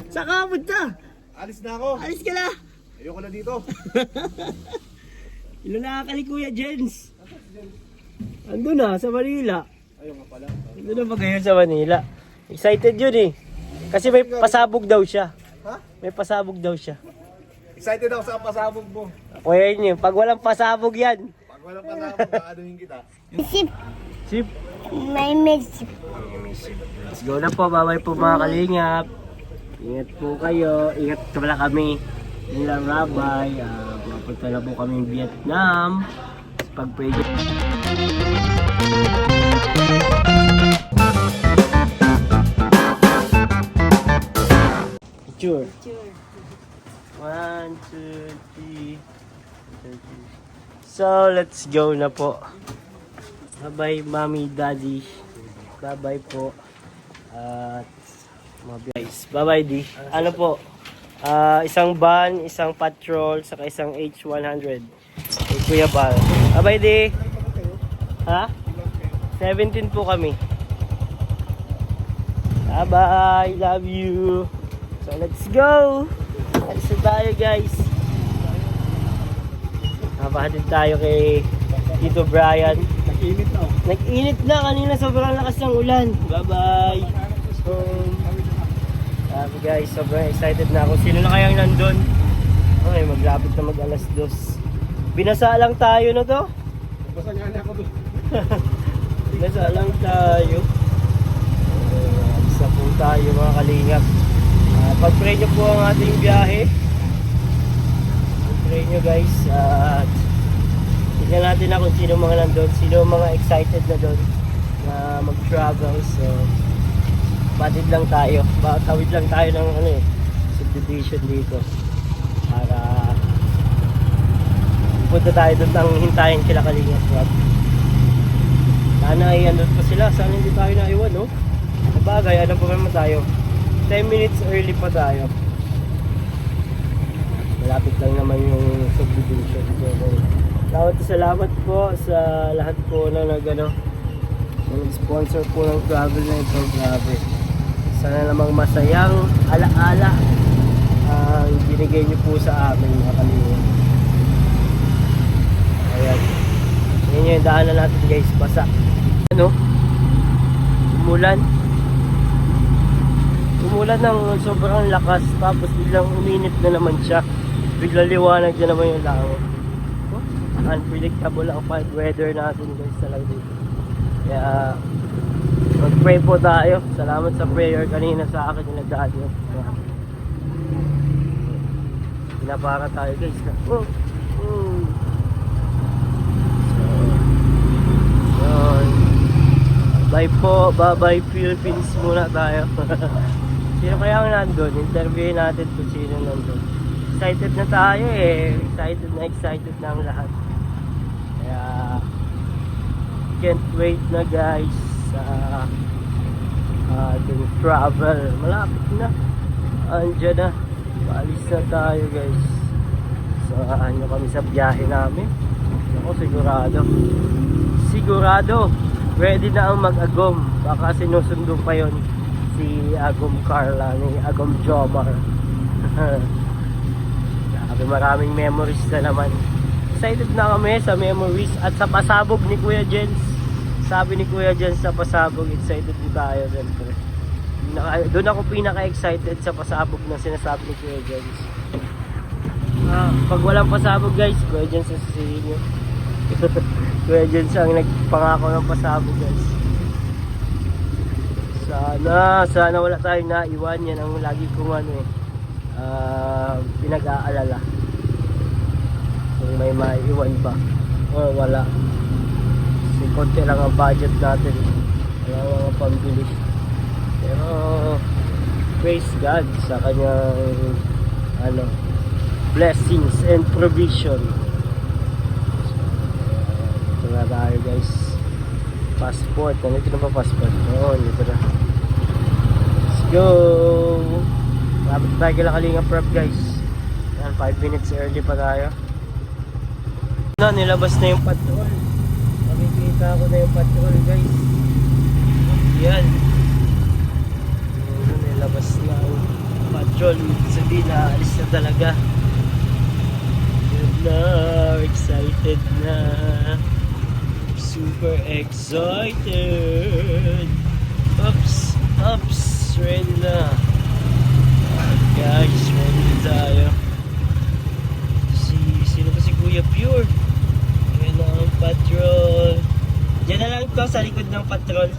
Saka punta. Alis na ako. Alis ka na. Ayoko na dito. Ilan nakakali Kuya Jens? Ando na sa Manila. Ayun nga pala. Ando na ba ngayon sa Manila? Excited yun eh. Kasi may pasabog daw siya. Ha? May pasabog daw siya. Excited ako sa pasabog mo. Kuya yun yun. Pag walang pasabog yan. Pag walang pasabog, aanuhin kita. Sip, Sip. may medyo. Let's go na po. Bye-bye po mga kalingap. Ingat po kayo. Ingat pala kami. Nilang Rabay. Mapunta na po kami Vietnam. Pag-pray. Picture. 1, 2, 3. So, let's go na po. Bye-bye, mommy, daddy. Bye-bye po. At mga guys. Bye-bye, di. Ano po? Isang van, isang patrol, saka isang H100. Kay Kuya Bal. Bye-bye, di. Ha? 17 po kami. Bye-bye. Love you. So, let's go. Alis na tayo, guys. Napahatid tayo kay Tito Brian. Nag-init na. Nag-init na kanina, sobrang lakas ng ulan. Bye-bye. Sabi guys, sobrang excited na ako. Sino na kayang nandun? Okay, maglapit na mag-alas 2. Binasa lang tayo na to. Basta nga na ako doon. Binasa lang tayo. Isa po tayo mga kalingap. Pag-pray nyo po ang ating biyahe. Pag-pray nyo guys. At tignan natin na kung sino mga nandun. Sino mga excited na doon na mag-travel. So, batid lang tayo. Tawid lang tayo ng subdivision dito. Para punta tayo doon ang hintayin kila Kalingap Rob. Sana ay andun pa sila. Sana hindi tayo naiwan, no? Sabagay, anong problema tayo? 10 minutes early pa tayo. Malapit lang naman yung subdivision. Salamat po sa lahat po na nag-sponsor po ng travel na ito. Grabe. Sana namang masayang alaala ang binigay niyo po sa amin mga kalingap. Ayan. Yan yung daanan natin guys. Basa. Ano? Umulan. Umulan ng sobrang lakas. Tapos biglang uminit na naman siya. Biglang liwanag na naman yung langit. Unpredictable ang weather natin guys talaga dito. Kaya mag-pray po tayo. Salamat sa prayer kanina sa akin yung nagdaan yun. Pinapara tayo guys. So, yun. Bye po. Bye-bye Philippines muna tayo. Sino kaya ang nandun? Interviewin natin kung sino nandun. Excited na tayo eh. Excited na ang lahat. Kaya can't wait na guys sa ating travel. Malapit na. Andiyan na. Paalis na tayo guys. Saan nyo kami sa biyahe namin. Ako sigurado ready na ang mag-agom. Baka sinusundo pa yon si Agom Carla ni Agom Jomar. Maraming memories na naman. Excited na kami sa memories at sa pasabog ni Kuya Jens. Sabi ni Kuya Jens sa pasabog, excited din tayo siyempre. Doon ako pinaka-excited sa pasabog na sinasabi ni Kuya Jens. Pag walang pasabog guys, Kuya Jens sasisihin nyo. Kuya Jens ang nagpangako ng pasabog guys. Sana wala tayong naiwan. Yan ang lagi kong pinag-aalala kung may maiwan ba o wala. Kasi konti lang ang budget natin, wala mga pambili, pero praise God sa kanyang blessings and provision. Ito na tayo guys. Passport, nandito na pa passport? Oo, dito na. Let's go. Lapit tayo kila Kalingap Rob guys. Yan, 5 minutes early pa tayo. Nilabas na yung patrol. Nakikita ko na yung patrol guys. Yan. Nilabas na. patrol. Sabihin na alis na talaga. Yun na, excited na. Super excited. Ups, ready na. Guys, ready na tayo. Sino ba si Kuya Pure? Yun na ang patrol. Diyan na lang to sa likod ng patrol.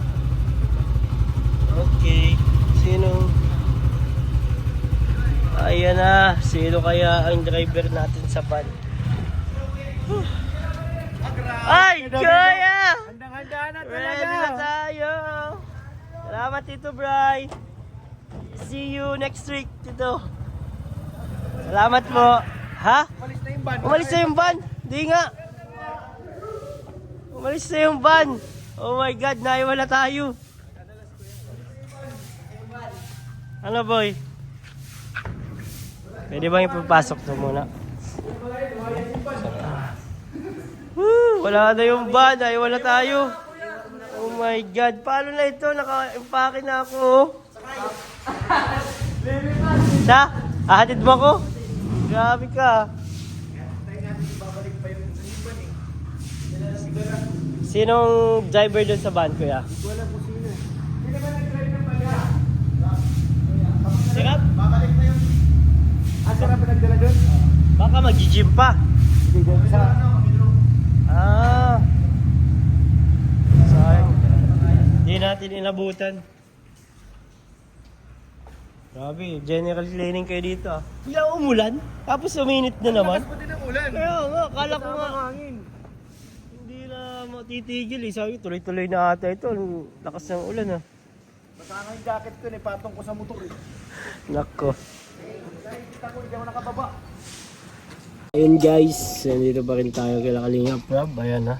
Okay. Sino? Ayan na. Sino kaya ang driver natin sa van? Ay! Kuya! Handang-handa na Ready na tayo! Salamat Tito Bry! See you next week, Tito! Salamat po! Ha? Umalis na yung van. Umalis na yung van! Di nga! Umalis na yung van! Oh my God! Naiwan na tayo! Ano boy? Pwede bang ipapasok to muna? Wala na yung van, naiwan na tayo. Oh my God, paano na ito? Naka-impake na ako. Siya? Ahatid mo ako? Grabe ka. Sinong driver doon sa van, kuya? Wala po sino. Hindi naman nag-drive ng pala. Sarap? Babalik na yun. Sarap na nagdala doon? Baka mag-gym pa. Hindi doon sa... Ah. Sayang. Hindi natin inabutan. Grabe, general cleaning kayo dito ah. Bigla umulan, tapos uminit na naman. Lakas pa din ang ulan. Kaya nga, kala ko nga. Hangin. Hindi na matitigil eh. Sabi, tuloy-tuloy na ata ito. Ang lakas ng ulan ah. Basta nga yung jacket ko, patong ko sa motor eh. Nako. Dahil kita ko, hindi ako nakababa. Ayun guys, nandito pa rin tayo kay Kalingap Rob. Ayan ha.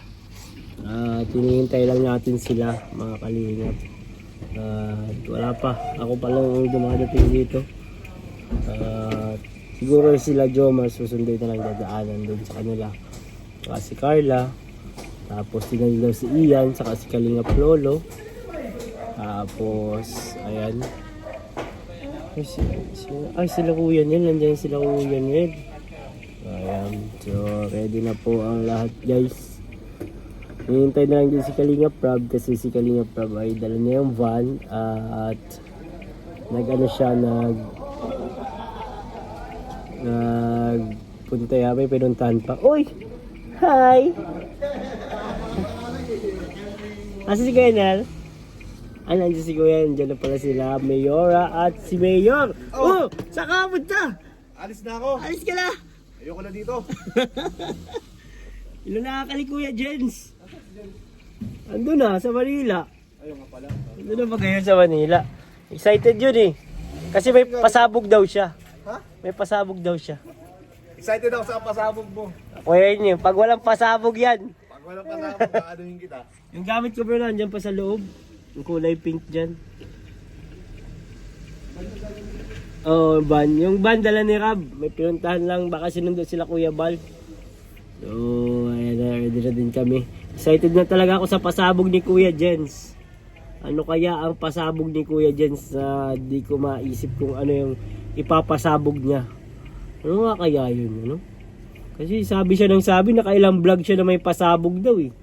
Tinihintay lang natin sila mga Kalingap. Wala pa. Ako pa lang ang dumadating dito. Siguro sila Jomar susunod na lang dadaanan doon sa kanila. Saka si Carla. Tapos tingnan daw si Ian. Saka si Kalingap Lolo. Tapos ayan. Ay sila Kuya Nel. Nandiyan sila Kuya Nel. Ayan, so ready na po ang lahat guys. Hinihintay na lang din si Kalingap Rob kasi si Kalingap Rob ay dala niya yung van at nagpunta ya, may pinuntahan pa. Uy! Hi! Asa si Kuya Nel? Nandiyan si Kuya, nandiyan na pala sila Mayora at si Mayor. Oh! Saan ka punta? Alis na ako. Alis ka na! Ayoko na dito. Ilan nakakali Kuya Jens? Ando na sa Manila. Ayun nga pala. Ando na ba ngayon sa Manila? Excited yun eh. Kasi may pasabog daw siya. Ha? May pasabog daw siya. Excited ako sa pasabog mo. Kuya yun yun. Pag walang pasabog yan. Pag walang pasabog, kaanuhin kita. Yung gamit ko bro nandiyan pa sa loob. Yung kulay pink dyan. Oh, van. Yung van dala ni Rab. May pinuntahan lang. Baka sinundo sila Kuya Bal. So, ayan na. Ready na din kami. Excited na talaga ako sa pasabog ni Kuya Jens. Ano kaya ang pasabog ni Kuya Jens na di ko maisip kung ano yung ipapasabog niya. Ano nga kaya yun? Ano? Kasi sabi siya ng sabi, nakailang vlog siya na may pasabog daw eh.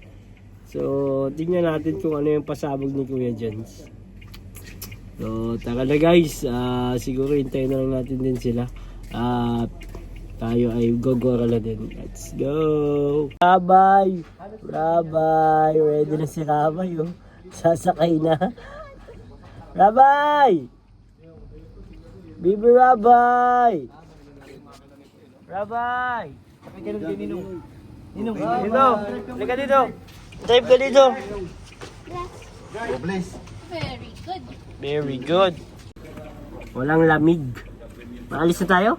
So, tingnan natin kung ano yung pasabog ni Kuya Jens. So, taka na guys, siguro hintayin na lang natin din sila. Tayo ay gogora na din. Let's go! Rabay! Rabay! Ready na si Rabay oh. Sasakay na. Rabay! Bibi Rabay! Rabay! Sakay ka ng Ninong. Dito! Halika dito! Drive ka dito! Bless. Very good. Very good. Walang lamig. Maalis na tayo?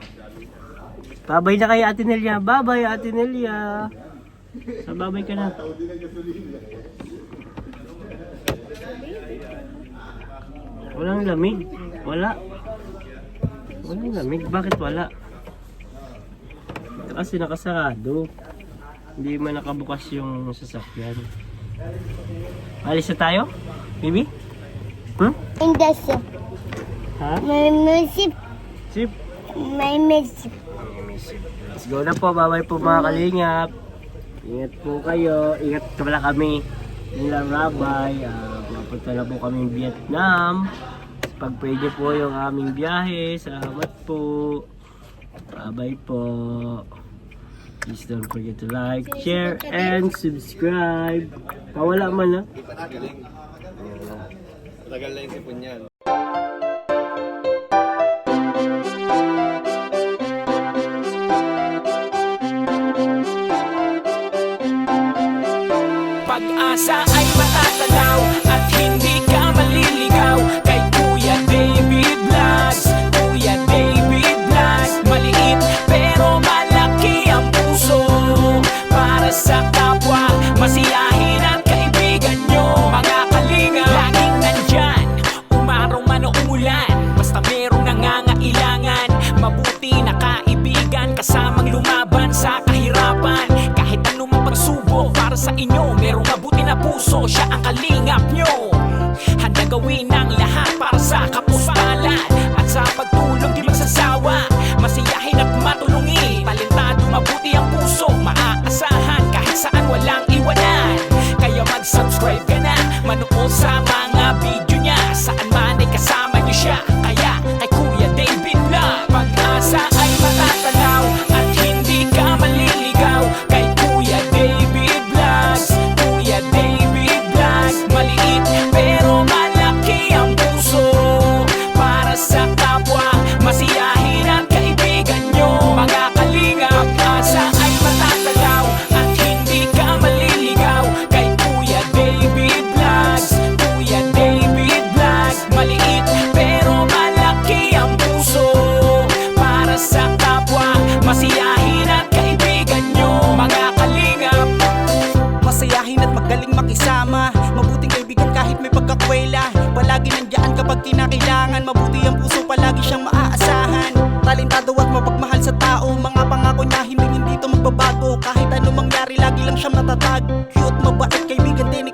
Babay na kayo Ate Nelia. Babay Ate Nelia. Sa babay ka na. Walang lamig. Wala. Walang lamig. Bakit wala? Kasi nakasarado. Hindi man nakabukas yung sasakyan. Alis na tayo? Baby? Hmm? Indasyo. Ha? May musip. Sip. May mesip. Let's go na po. Bye-bye po mga kalingap. Ingat po kayo. Ingat pala kami. Nila Rabay. Mapunta na po kami Vietnam. Pag-pray niyo po yung aming biyahe. Salamat po. Bye-bye po. Please don't forget to like, share, and subscribe. Pawala man na. Galing. Tagal na yung sipon yan. Pag-asa ay matatanaw at hindi ka maliligaw kay Kuya David Vlogs. Kuya David Vlogs, maliit pero malaki ang puso para sa kapwa, masiyahin at kaibigan nyo. Mga kalinga, laging nandyan, umaraw man o umulan, basta merong nangangailangan. Mabuti na kaibigan, kasamang lumaban sa kahirapan. Kahit anumang pagsubok para sa inyo, merong mabuti na puso, siya ang kalingap nyo. Handa gawin ang lahat para sa kapustalan at sa pagtulong di magsasawa, masiyahin at matulungin. Talentado, mabuti ang puso, maaasahan kahit saan walang iwanan. Kaya mag-subscribe ka na, manood sa mga video niya, saan man ay kasama niyo siya. Kaya kay Kuya David Vlog, pag-asa ay matatanaw at hindi ka maliligaw kay Kuya David Vlogs. Kuya David Vlogs, maliit pero malaki ang puso para sa kapwa, masiyahin at kaibigan nyo. Mga kalinga, pag-asa ay matatanaw at hindi ka maliligaw kay Kuya David Vlogs. Kuya David Vlogs, maliit pero malaki ang puso para sa kapwa, masiyahin at kaibigan nyo. Mga kalingap, masayahin at magaling makisama, mabuting kaibigan kahit may pagkakwela. Palagi nandiyan kapag kinakailangan, mabuti ang puso, palagi siyang maaasahan. Talentado at mapagmahal sa tao, mga pangako niya hindi ito magbabago. Kahit ano mangyari, lagi lang siyang natatag. Cute, mabait, kaibigan din